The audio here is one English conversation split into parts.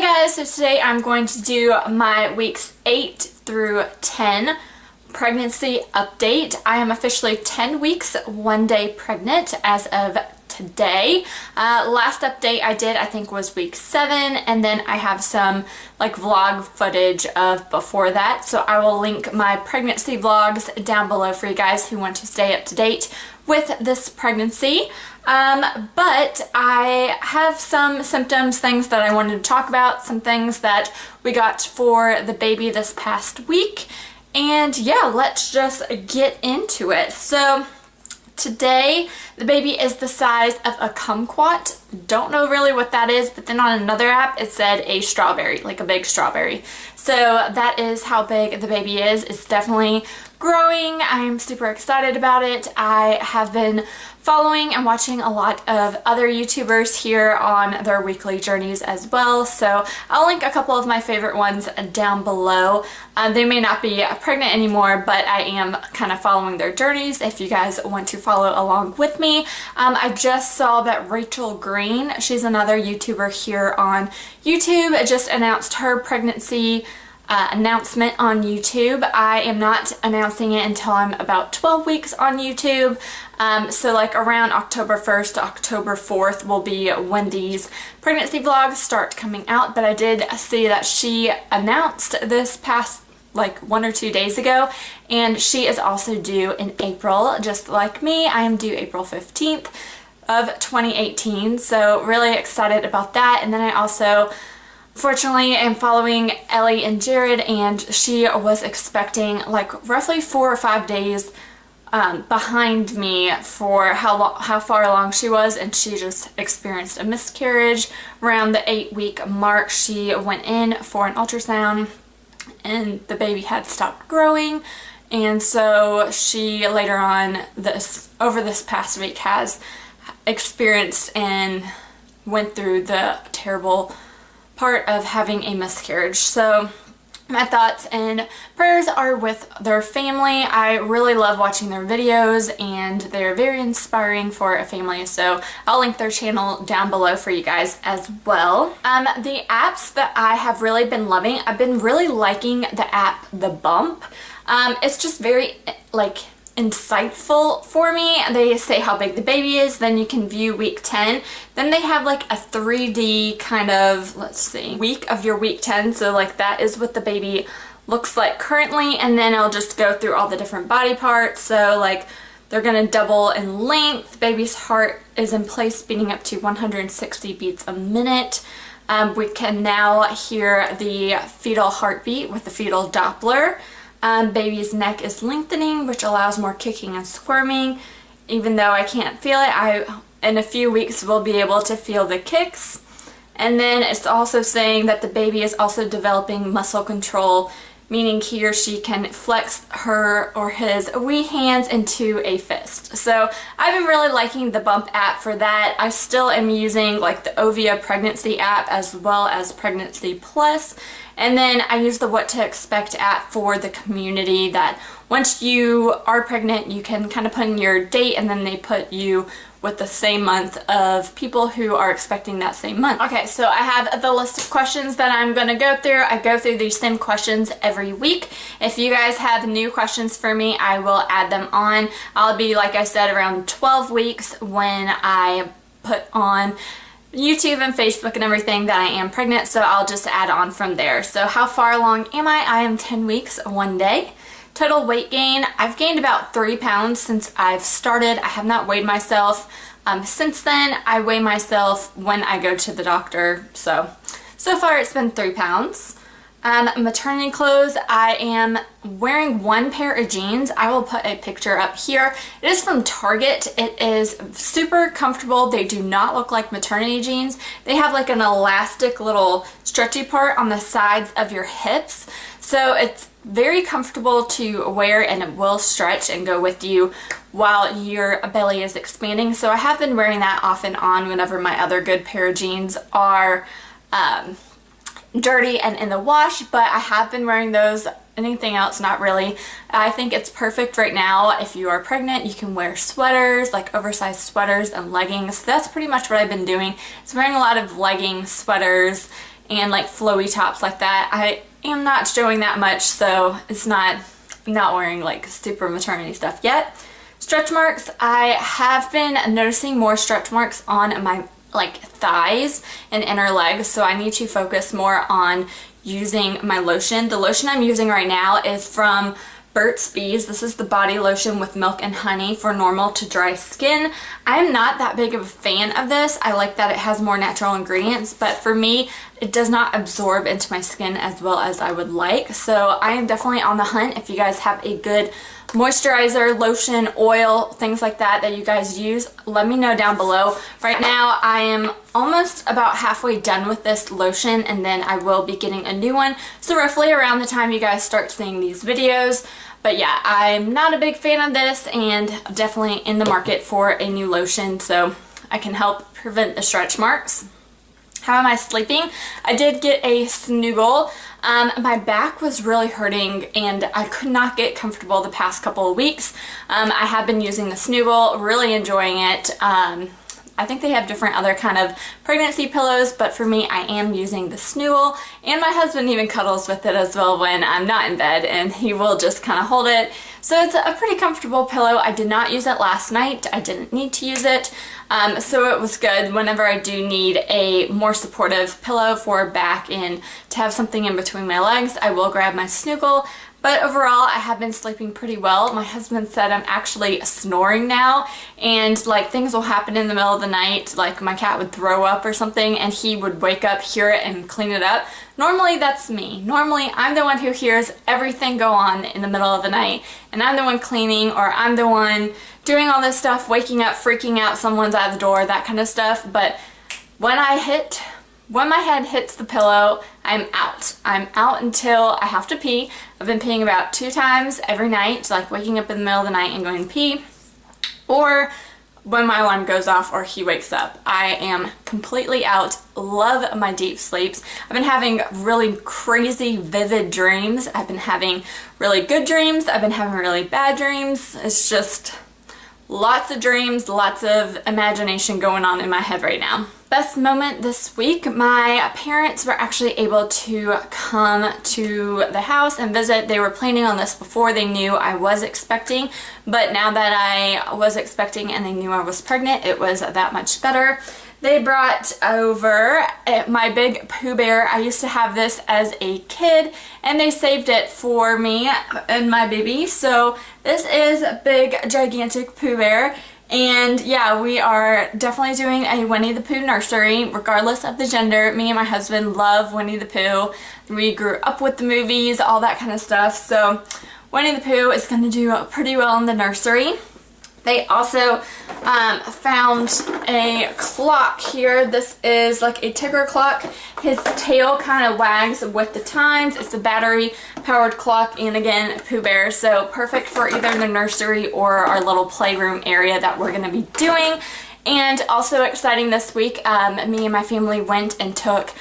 guys, so today I'm going to do my weeks 8 through 10 pregnancy update. I am officially 10 weeks, 1 day pregnant as of today. Last update I did I think was week 7, and then I have some like vlog footage of before that, so I will link my pregnancy vlogs down below for you guys who want to stay up to date with this pregnancy. But I have some symptoms, things that I wanted to talk about, some things that we got for the baby this past week, and yeah, let's just get into it. So today the baby is the size of a kumquat. Don't know really what that is, but then on another app it said a strawberry, like a big strawberry. So that is how big the baby is. It's definitely growing. I'm super excited about it. I have been following and watching a lot of other YouTubers here on their weekly journeys as well, so I'll link a couple of my favorite ones down below. They may not be pregnant anymore, but I am kind of following their journeys if you guys want to follow along with me. I just saw that Rachel Green, she's another YouTuber here on YouTube, just announced her pregnancy announcement on YouTube. I am not announcing it until I'm about 12 weeks on YouTube. So like around October 1st to October 4th will be when these pregnancy vlogs start coming out, but I did see that she announced this past like 1 or 2 days ago, and she is also due in April, just like me. I am due April 15th of 2018, so really excited about that. And then I also fortunately I'm following Ellie and Jared, and she was expecting like roughly 4 or 5 days behind me for how far along she was, and she just experienced a miscarriage around the 8-week mark. She went in for an ultrasound and the baby had stopped growing, and so she later on over this past week has experienced and went through the terrible part of having a miscarriage. So my thoughts and prayers are with their family. I really love watching their videos and they're very inspiring for a family, so I'll link their channel down below for you guys as well. The apps that I have really been loving, I've been really liking the app The Bump. It's just very like insightful for me. They say how big the baby is, then you can view week 10, then they have like a 3D kind of, let's see, week of your week 10, so like that is what the baby looks like currently, and then I'll just go through all the different body parts. So like they're gonna double in length, baby's heart is in place beating up to 160 beats a minute. We can now hear the fetal heartbeat with the fetal Doppler. Baby's neck is lengthening, which allows more kicking and squirming. Even though I can't feel it, in a few weeks will be able to feel the kicks. And then it's also saying that the baby is also developing muscle control, meaning he or she can flex her or his wee hands into a fist. So I've been really liking the Bump app for that. I still am using like the Ovia pregnancy app as well as Pregnancy Plus. And then I use the What to Expect app for the community, that once you are pregnant you can kind of put in your date and then they put you with the same month of people who are expecting that same month. Okay, so I have the list of questions that I'm going to go through. I go through these same questions every week. If you guys have new questions for me, I will add them on. I'll be, like I said, around 12 weeks when I put on YouTube and Facebook and everything that I am pregnant, so I'll just add on from there. So how far along am I? I am 10 weeks, 1 day. Total weight gain, I've gained about 3 pounds since I've started. I have not weighed myself since then. I weigh myself when I go to the doctor, so far it's been 3 pounds. Maternity clothes, I am wearing 1 pair of jeans. I will put a picture up here. It is from Target. It is super comfortable. They do not look like maternity jeans. They have like an elastic little stretchy part on the sides of your hips. So it's very comfortable to wear, and it will stretch and go with you while your belly is expanding. So I have been wearing that off and on whenever my other good pair of jeans are dirty and in the wash, but I have been wearing those. Anything else, not really. I think it's perfect right now. If you are pregnant, you can wear sweaters, like oversized sweaters and leggings. That's pretty much what I've been doing. It's wearing a lot of leggings, sweaters, and like flowy tops like that. I am not showing that much, so it's not, I'm not wearing like super maternity stuff yet. Stretch marks, I have been noticing more stretch marks on my like thighs and inner legs, so I need to focus more on using my lotion. The lotion I'm using right now is from Burt's Bees. This is the body lotion with milk and honey for normal to dry skin. I'm not that big of a fan of this. I like that it has more natural ingredients, but for me, it does not absorb into my skin as well as I would like. So I am definitely on the hunt. If you guys have a good moisturizer, lotion, oil, things like that that you guys use, let me know down below. Right now I am almost about halfway done with this lotion, and then I will be getting a new one, so roughly around the time you guys start seeing these videos. But yeah, I'm not a big fan of this and definitely in the market for a new lotion so I can help prevent the stretch marks. How am I sleeping? I did get a snuggle. My back was really hurting and I could not get comfortable the past couple of weeks. I have been using the snuggle, really enjoying it. I think they have different other kind of pregnancy pillows, but for me, I am using the snuggle, and my husband even cuddles with it as well when I'm not in bed, and he will just kind of hold it. So it's a pretty comfortable pillow. I did not use it last night. I didn't need to use it, so it was good. Whenever I do need a more supportive pillow for back and to have something in between my legs, I will grab my snuggle. But overall, I have been sleeping pretty well. My husband said I'm actually snoring now, and like things will happen in the middle of the night, like my cat would throw up or something and he would wake up, hear it, and clean it up. Normally that's me. Normally I'm the one who hears everything go on in the middle of the night, and I'm the one cleaning, or I'm the one doing all this stuff, waking up, freaking out, someone's at the door, that kind of stuff. But when my head hits the pillow, I'm out. I'm out until I have to pee. I've been peeing about 2 times every night, like waking up in the middle of the night and going to pee, or when my alarm goes off or he wakes up. I am completely out. Love my deep sleeps. I've been having really crazy vivid dreams. I've been having really good dreams. I've been having really bad dreams. It's just lots of dreams, lots of imagination going on in my head right now. Best moment this week, my parents were actually able to come to the house and visit. They were planning on this before they knew I was expecting, but now that I was expecting and they knew I was pregnant, it was that much better. They brought over my big Pooh Bear. I used to have this as a kid and they saved it for me and my baby. So this is a big, gigantic Pooh Bear. And yeah, we are definitely doing a Winnie the Pooh nursery, regardless of the gender. Me and my husband love Winnie the Pooh. We grew up with the movies, all that kind of stuff. So Winnie the Pooh is going to do pretty well in the nursery. They also found a clock here. This is like a Tigger clock. His tail kind of wags with the times. It's a battery powered clock, and again, Pooh Bear. So perfect for either the nursery or our little playroom area that we're going to be doing. And also exciting this week, me and my family went and took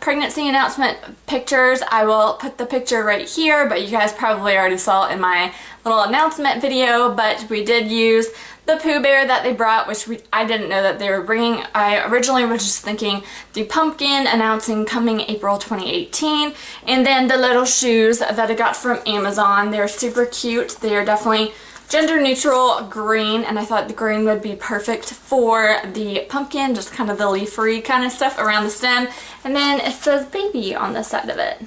pregnancy announcement pictures. I will put the picture right here, but you guys probably already saw it in my little announcement video. But we did use the Pooh Bear that they brought, which I didn't know that they were bringing. I originally was just thinking the pumpkin announcing coming April 2018, and then the little shoes that I got from Amazon. They're super cute. They are definitely gender neutral green, and I thought the green would be perfect for the pumpkin, just kind of the leafery kind of stuff around the stem. And then it says baby on the side of it.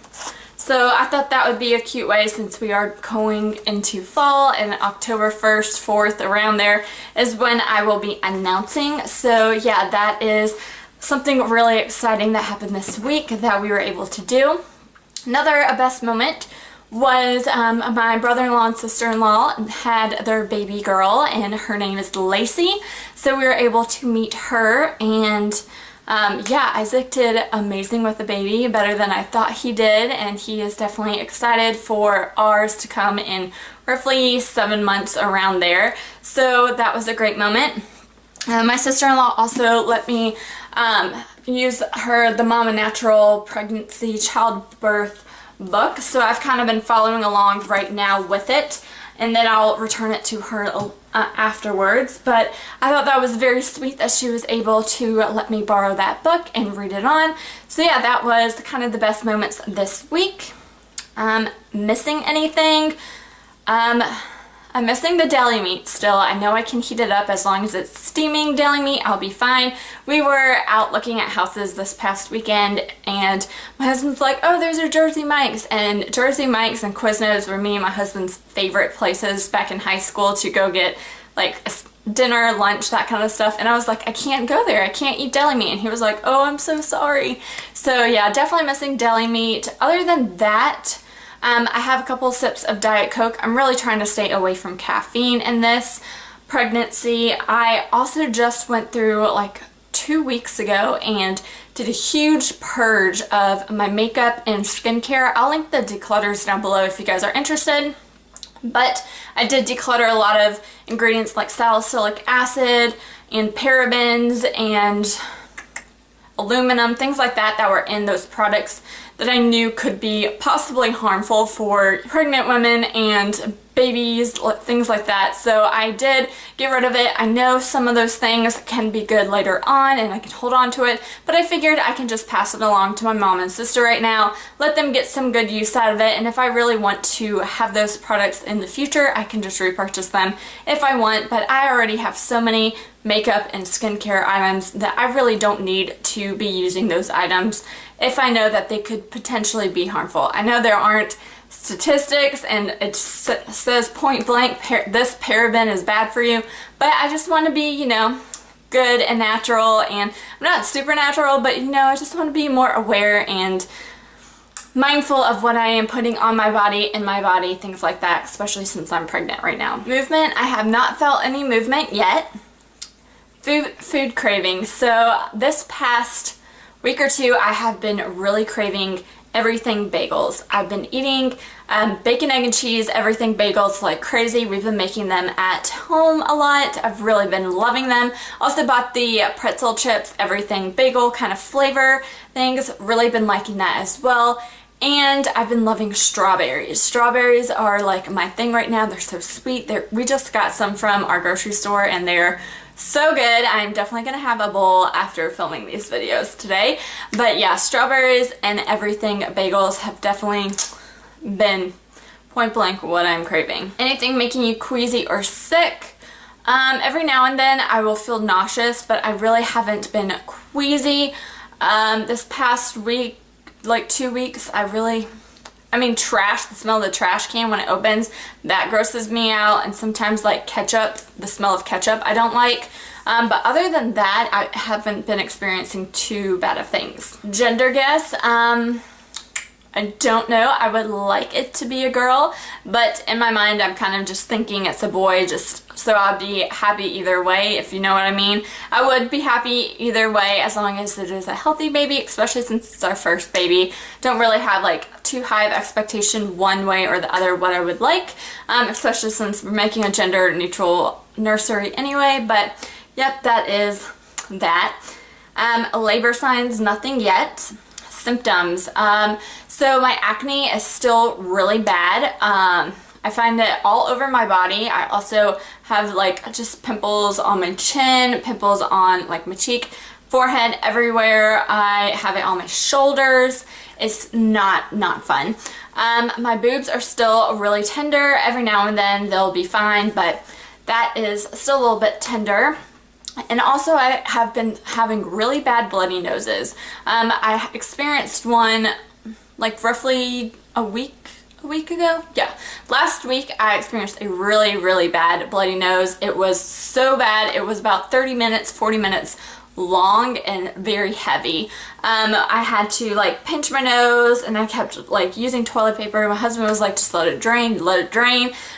So I thought that would be a cute way, since we are going into fall, and October 1st, 4th, around there is when I will be announcing. So yeah, that is something really exciting that happened this week that we were able to do. Another best moment was my brother-in-law and sister-in-law had their baby girl, and her name is Lacey. So we were able to meet her, and yeah, Isaac did amazing with the baby, better than I thought he did, and he is definitely excited for ours to come in roughly 7 months around there. So that was a great moment. My sister-in-law also let me use the Mama Natural pregnancy childbirth book, so I've kind of been following along right now with it. and then I'll return it to her afterwards. But I thought that was very sweet that she was able to let me borrow that book and read it on. So yeah, that was kind of the best moments this week. Missing anything? I'm missing the deli meat still. I know I can heat it up as long as it's steaming deli meat, I'll be fine. We were out looking at houses this past weekend and my husband's like, oh, there's your Jersey Mike's. And Jersey Mike's and Quiznos were me and my husband's favorite places back in high school to go get like dinner, lunch, that kind of stuff. And I was like, I can't go there. I can't eat deli meat. And he was like, oh, I'm so sorry. So yeah, definitely missing deli meat. Other than that, I have a couple sips of Diet Coke. I'm really trying to stay away from caffeine in this pregnancy. I also just went through like 2 weeks ago and did a huge purge of my makeup and skincare. I'll link the declutters down below if you guys are interested. But I did declutter a lot of ingredients like salicylic acid and parabens and aluminum, things like that that were in those products that I knew could be possibly harmful for pregnant women and babies, things like that. So I did get rid of it. I know some of those things can be good later on and I can hold on to it, but I figured I can just pass it along to my mom and sister right now, let them get some good use out of it, and if I really want to have those products in the future, I can just repurchase them if I want. But I already have so many makeup and skincare items that I really don't need to be using those items if I know that they could potentially be harmful. I know there aren't statistics and it says point blank this paraben is bad for you, but I just want to be, you know, good and natural, and I'm not supernatural, but you know, I just want to be more aware and mindful of what I am putting on my body, in my body, things like that, especially since I'm pregnant right now. Movement, I have not felt any movement yet. Food cravings. So this past week or two, I have been really craving everything bagels. I've been eating bacon, egg, and cheese, everything bagels like crazy. We've been making them at home a lot. I've really been loving them. Also bought the pretzel chips, everything bagel kind of flavor things. Really been liking that as well. And I've been loving strawberries. Strawberries are like my thing right now. They're so sweet. We just got some from our grocery store and they're so good. I'm definitely gonna have a bowl after filming these videos today. But yeah, strawberries and everything bagels have definitely been point blank what I'm craving. Anything making you queasy or sick? Every now and then I will feel nauseous, but I really haven't been queasy. This past week, like 2 weeks, trash, the smell of the trash can when it opens, that grosses me out, and sometimes like ketchup, the smell of ketchup I don't like. But other than that, I haven't been experiencing too bad of things. Gender guess, I don't know. I would like it to be a girl, but in my mind I'm kind of just thinking it's a boy, just so I'd be happy either way, if you know what I mean. I would be happy either way as long as it is a healthy baby, especially since it's our first baby. Don't really have like too high of expectation one way or the other what I would like, especially since we're making a gender neutral nursery anyway. But yep, that is that. Labor signs, nothing yet. Symptoms. So my acne is still really bad. I find it all over my body. I also have like just pimples on my chin, pimples on like my cheek, forehead, everywhere. I have it on my shoulders. It's not fun. My boobs are still really tender. Every now and then they'll be fine, but that is still a little bit tender. And also I have been having really bad bloody noses. I experienced one like roughly a week ago. Yeah, last week I experienced a really bad bloody nose. It was so bad. It was about 30 minutes, 40 minutes long and very heavy. I had to like pinch my nose and I kept like using toilet paper. My husband was like, just let it drain.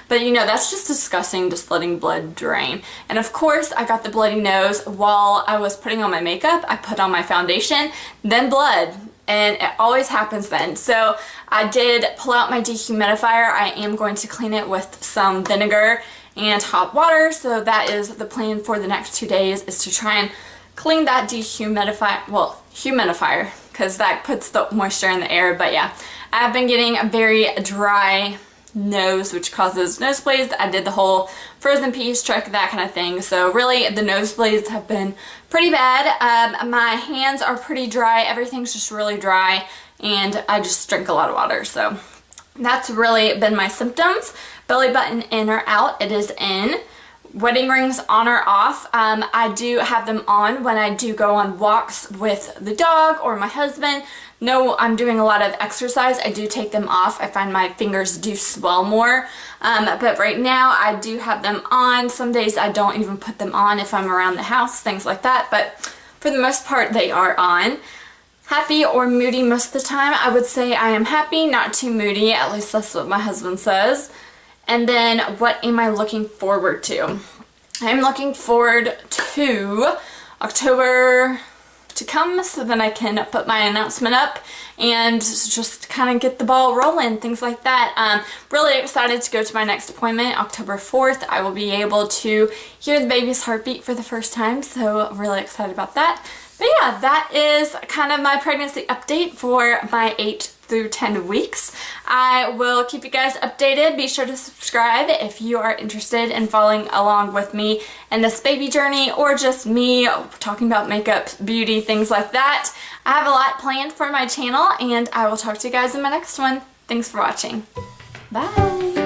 But you know, that's just disgusting, just letting blood drain. And of course I got the bloody nose while I was putting on my makeup. I put on my foundation, then blood. And it always happens then. So I did pull out my dehumidifier. I am going to clean it with some vinegar and hot water. So that is the plan for the next 2 days, is to try and clean that humidifier, because that puts the moisture in the air. But yeah, I've been getting very dry nose, which causes nosebleeds. I did the whole frozen peas trick, that kind of thing. So really the nosebleeds have been pretty bad. My hands are pretty dry. Everything's just really dry, and I just drink a lot of water. So that's really been my symptoms. Belly button in or out? It is in. Wedding rings on or off? I do have them on when I do go on walks with the dog or my husband. No, I'm doing a lot of exercise. I do take them off. I find my fingers do swell more. But right now I do have them on. Some days I don't even put them on if I'm around the house, things like that. But for the most part they are on. Happy or moody most of the time? I would say I am happy, not too moody. At least that's what my husband says. And then what am I looking forward to? I'm looking forward to October to come, so then I can put my announcement up and just kind of get the ball rolling, things like that. Really excited to go to my next appointment, October 4th. I will be able to hear the baby's heartbeat for the first time, so I'm really excited about that. But yeah, that is kind of my pregnancy update for my 8 through 10 weeks. I will keep you guys updated. Be sure to subscribe if you are interested in following along with me in this baby journey, or just me talking about makeup, beauty, things like that. I have a lot planned for my channel, and I will talk to you guys in my next one. Thanks for watching. Bye!